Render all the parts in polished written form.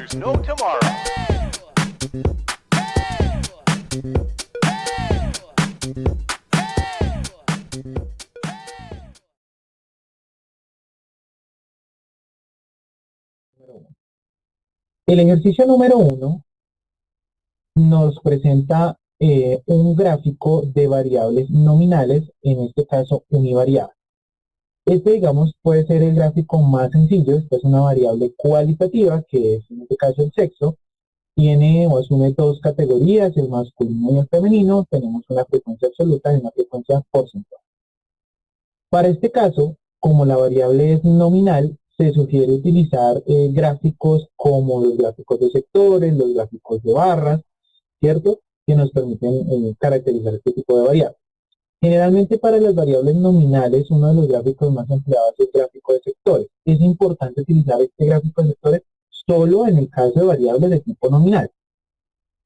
there's no tomorrow. El ejercicio número 1 nos presenta un gráfico de variables nominales, en este caso univariable. Este, digamos, puede ser el gráfico más sencillo. Esta es una variable cualitativa, que es en este caso el sexo. Tiene o asume dos categorías, el masculino y el femenino. Tenemos una frecuencia absoluta y una frecuencia porcentual. Para este caso, como la variable es nominal, se sugiere utilizar gráficos como los gráficos de sectores, los gráficos de barras, ¿cierto? Que nos permiten caracterizar este tipo de variables. Generalmente para las variables nominales, uno de los gráficos más empleados es el gráfico de sectores. Es importante utilizar este gráfico de sectores solo en el caso de variables de tipo nominal,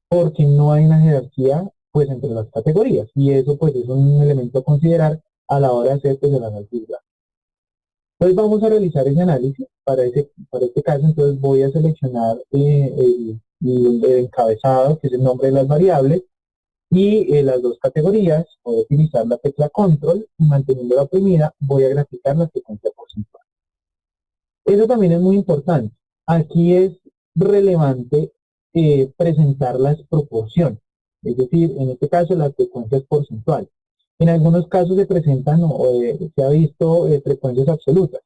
porque no hay una jerarquía pues entre las categorías, y eso pues es un elemento a considerar a la hora de hacer pues, el análisis gráfico. Entonces vamos a realizar ese análisis para este caso. Entonces voy a seleccionar el encabezado, que es el nombre de las variables, y las dos categorías. Voy a utilizar la tecla control y, manteniéndola oprimida, voy a graficar la frecuencia porcentual. Eso también es muy importante. Aquí es relevante presentar las proporciones, es decir, en este caso las frecuencias porcentuales. En algunos casos se presentan se ha visto frecuencias absolutas,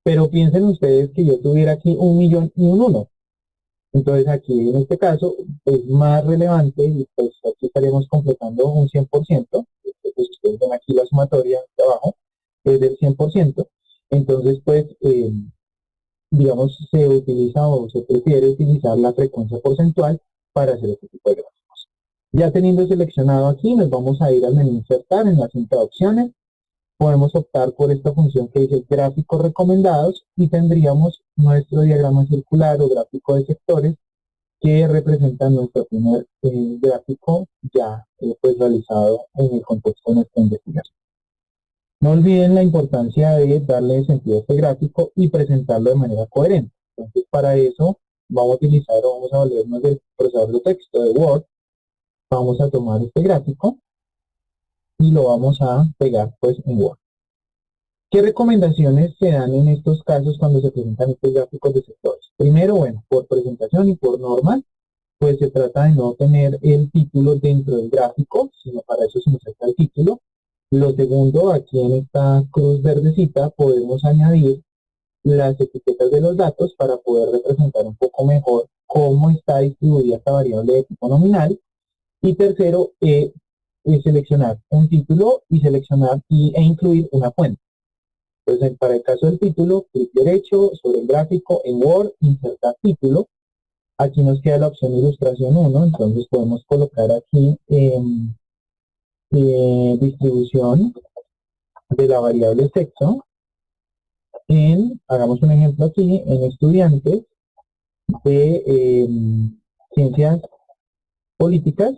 pero piensen ustedes que yo tuviera aquí 1.000.000 y un 1. Entonces aquí en este caso es más relevante, y pues aquí estaríamos completando un 100%. Pues ustedes ven aquí la sumatoria de abajo es del 100%. Entonces pues digamos se utiliza o se prefiere utilizar la frecuencia porcentual para hacer este tipo de gráficos. Ya teniendo seleccionado aquí, nos vamos a ir al menú insertar en la cinta de opciones. Podemos optar por esta función que dice gráficos recomendados, y tendríamos nuestro diagrama circular o gráfico de sectores, que representa nuestro primer gráfico ya pues realizado en el contexto de nuestra investigación. No olviden la importancia de darle sentido a este gráfico y presentarlo de manera coherente. Entonces para eso vamos a valernos del procesador de texto de Word. Vamos a tomar este gráfico y lo vamos a pegar pues en Word. ¿Qué recomendaciones se dan en estos casos cuando se presentan estos gráficos de sectores? Primero, bueno, por presentación y por norma, pues se trata de no tener el título dentro del gráfico, sino para eso se nos saca el título. Lo segundo, aquí en esta cruz verdecita podemos añadir las etiquetas de los datos para poder representar un poco mejor cómo está distribuida esta variable de tipo nominal. Y tercero, seleccionar un título y e incluir una fuente. Entonces, para el caso del título, clic derecho sobre el gráfico en Word, insertar título. Aquí nos queda la opción ilustración 1, entonces podemos colocar aquí distribución de la variable sexo hagamos un ejemplo aquí, en estudiantes de ciencias políticas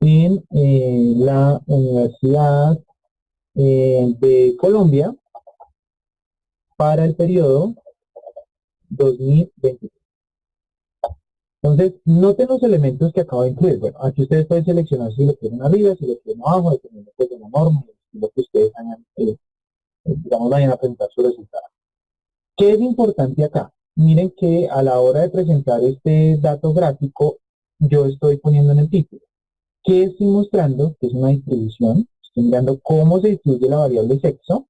en la Universidad de Colombia para el periodo 2023. Entonces, noten los elementos que acabo de incluir. Bueno, aquí ustedes pueden seleccionar si lo quieren arriba, si lo quieren abajo, dependiendo pues, de la norma, lo que ustedes hayan, digamos, vayan a presentar su resultado. ¿Qué es importante acá? Miren que a la hora de presentar este dato gráfico, yo estoy poniendo en el título. ¿Qué estoy mostrando? Que es una distribución. Estoy mirando cómo se distribuye la variable sexo.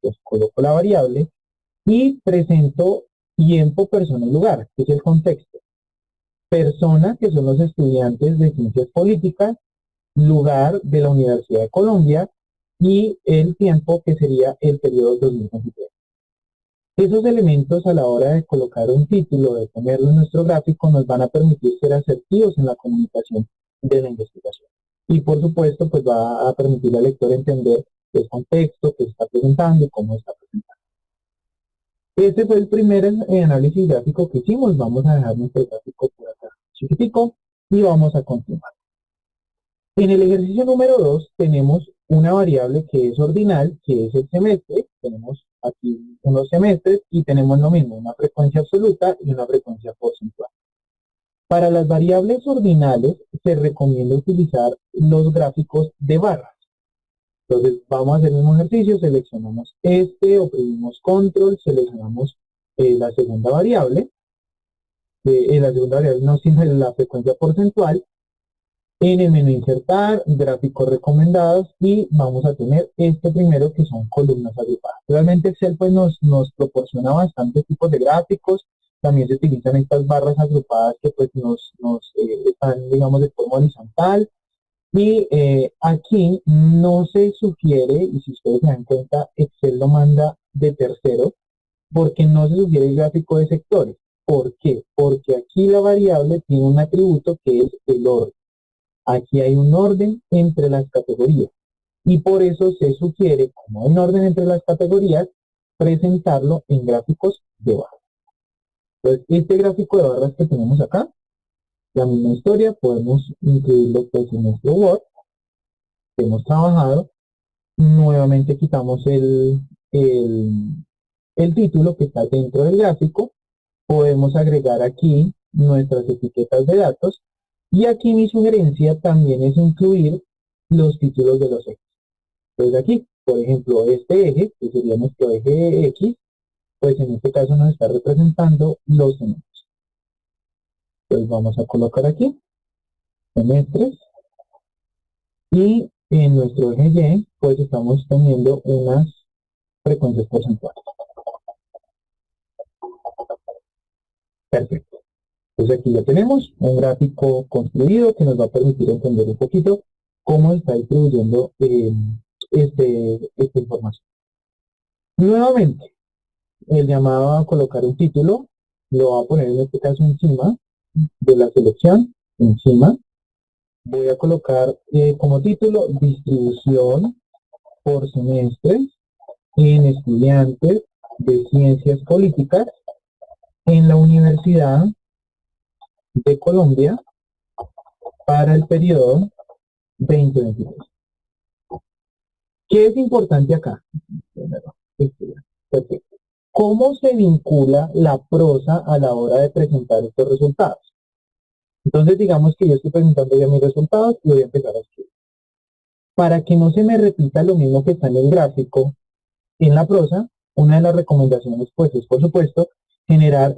Pues coloco la variable y presento tiempo, persona y lugar, que es el contexto. Persona, que son los estudiantes de ciencias políticas, lugar de la Universidad de Colombia, y el tiempo, que sería el periodo 2023. Esos elementos, a la hora de colocar un título, de ponerlo en nuestro gráfico, nos van a permitir ser asertivos en la comunicación de la investigación. Y por supuesto, pues va a permitir al lector entender el contexto que se está presentando y cómo está presentando. Este fue el primer análisis gráfico que hicimos. Vamos a dejar nuestro gráfico por acá chiquitico y vamos a continuar. En el ejercicio número 2 tenemos una variable que es ordinal, que es el semestre. Tenemos aquí unos semestres y tenemos lo mismo, una frecuencia absoluta y una frecuencia porcentual. Para las variables ordinales se recomienda utilizar los gráficos de barras. Entonces vamos a hacer el mismo ejercicio, seleccionamos este, oprimimos control, seleccionamos la segunda variable, no, sino la frecuencia porcentual. En el menú insertar, gráficos recomendados y vamos a tener este primero que son columnas agrupadas. Realmente Excel pues nos proporciona bastantes tipos de gráficos, también se utilizan estas barras agrupadas que pues están digamos de forma horizontal y aquí no se sugiere, y si ustedes se dan cuenta, Excel lo manda de tercero porque no se sugiere el gráfico de sectores. ¿Por qué? Porque aquí la variable tiene un atributo que es el orden. Aquí hay un orden entre las categorías y por eso se sugiere, como hay un orden entre las categorías, presentarlo en gráficos de barras. Entonces, este gráfico de barras que tenemos acá, la misma historia, podemos incluirlo pues en nuestro Word que hemos trabajado. Nuevamente quitamos el título que está dentro del gráfico. Podemos agregar aquí nuestras etiquetas de datos. Y aquí mi sugerencia también es incluir los títulos de los ejes. Entonces aquí, por ejemplo, este eje, que sería nuestro eje X, pues en este caso nos está representando los semestres. Entonces vamos a colocar aquí, semestres, y en nuestro eje Y, pues estamos teniendo unas frecuencias porcentuales. Perfecto. Entonces aquí ya tenemos un gráfico construido que nos va a permitir entender un poquito cómo está distribuyendo esta información. Nuevamente, el llamado a colocar un título, lo voy a poner en este caso encima de la selección, encima. Voy a colocar como título distribución por semestres en estudiantes de ciencias políticas en la Universidad de Colombia para el periodo 2023. ¿Qué es importante acá? Perfecto. ¿Cómo se vincula la prosa a la hora de presentar estos resultados? Entonces digamos que yo estoy presentando ya mis resultados y voy a empezar a escribir. Para que no se me repita lo mismo que está en el gráfico, en la prosa, una de las recomendaciones pues es por supuesto generar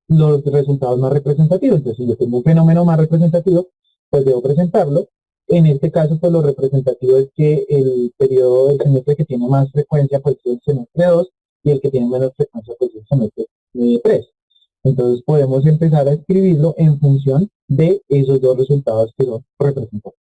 los resultados más representativos. Entonces si yo tengo un fenómeno más representativo, pues debo presentarlo. En este caso pues lo representativo es que el periodo del semestre que tiene más frecuencia pues es el semestre 2 y el que tiene menos frecuencia pues es el semestre 3. Entonces podemos empezar a escribirlo en función de esos dos resultados que son representativos.